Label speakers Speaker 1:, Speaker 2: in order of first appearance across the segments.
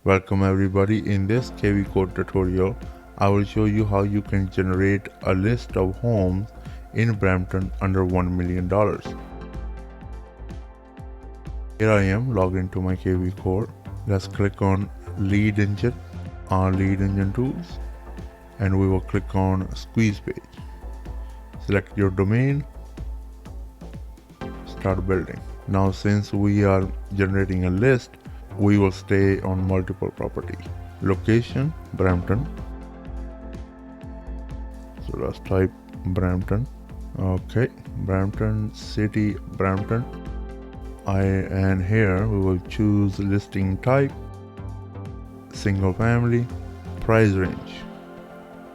Speaker 1: Welcome everybody. In this kvCORE tutorial, I will show you how you can generate a list of homes in Brampton under $1 million. Here I am logged into my kvCORE. Let's click on lead engine on lead engine tools, and we will click on squeeze page. Select your domain, start building. Now since we are generating a list, we will stay on multiple property. Location Brampton. So let's type Brampton. Okay, Brampton, city Brampton. And here we will choose listing type, single family, price range.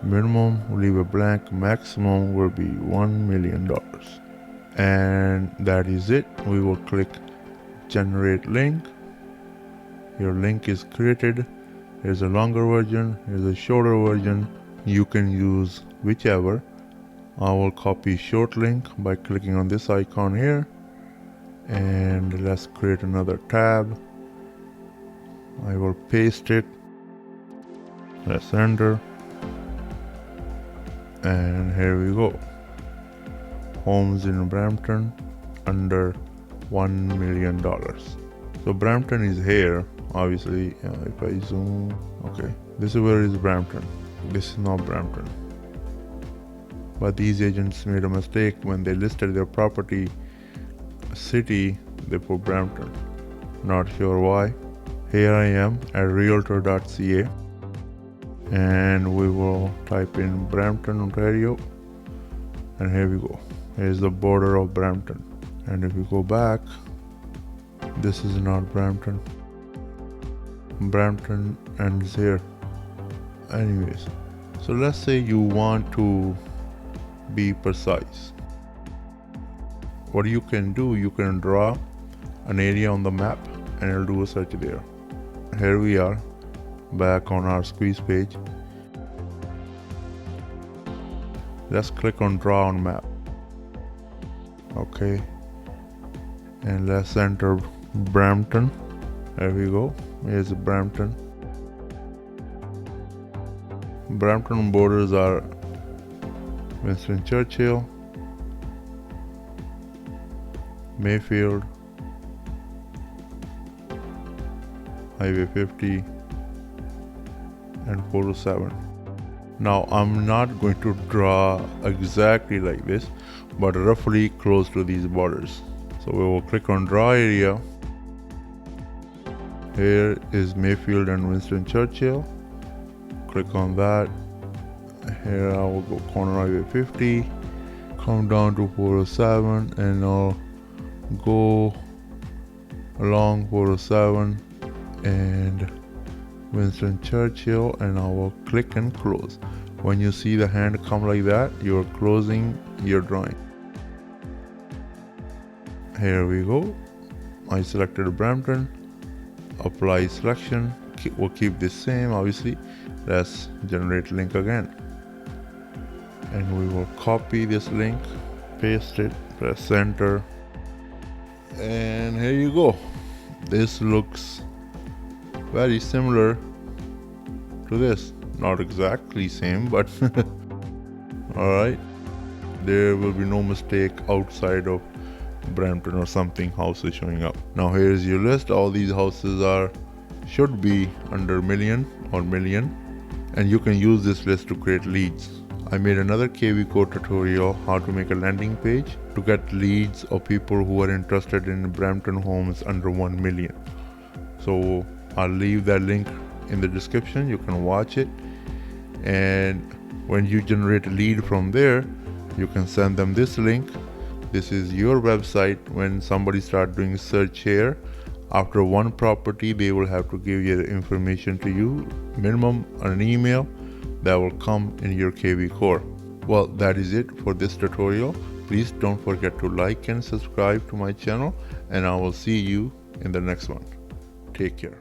Speaker 1: Minimum leave a blank, maximum will be $1 million. And that is it. We will click generate link. Your link is created. Here's a longer version, here's a shorter version. You can use whichever. I will copy short link by clicking on this icon here, and let's create another tab. I will paste it. Let's enter, and here we go. Homes in Brampton under $1 million. So Brampton is here. Obviously, if I zoom, okay, this is where is Brampton. This is not Brampton. But these agents made a mistake when they listed their property city, they put Brampton. Not sure why. Here I am at realtor.ca, and we will type in Brampton, Ontario, and here we go. Here's the border of Brampton. And if you go back, this is not Brampton. Brampton ends here. Anyways, so let's say you want to be precise. What you can do, you can draw an area on the map and it'll do a search there. Here we are back on our squeeze page. Let's click on draw on map. Okay, and let's enter Brampton. There we go. Here's Brampton. Brampton borders are Winston Churchill, Mayfield, Highway 50, and 407. Now I'm not going to draw exactly like this, but roughly close to these borders. So we will click on draw area. Here is Mayfield and Winston Churchill. Click on that. Here I will go corner Highway 50, come down to 407, and I'll go along 407 and Winston Churchill, and I will click and close. When you see the hand come like that, you're closing your drawing. Here we go. I selected Brampton. Apply selection. We'll keep this same, obviously. Let's generate link again, and we will copy this link, paste it, press enter, and here you go. This looks very similar to this. Not exactly same, but alright. There will be no mistake outside of Brampton or something house is showing up. Now here's your list. All these houses should be under million or million, and you can use this list to create leads. I made another kvCORE tutorial how to make a landing page to get leads of people who are interested in Brampton homes under 1 million. So I'll leave that link in the description. You can watch it, and when you generate a lead from there, you can send them this link. This is your website. When somebody starts doing search here, after one property, they will have to give your information to you, minimum an email that will come in your kvCORE. Well, that is it for this tutorial. Please don't forget to like and subscribe to my channel, and I will see you in the next one. Take care.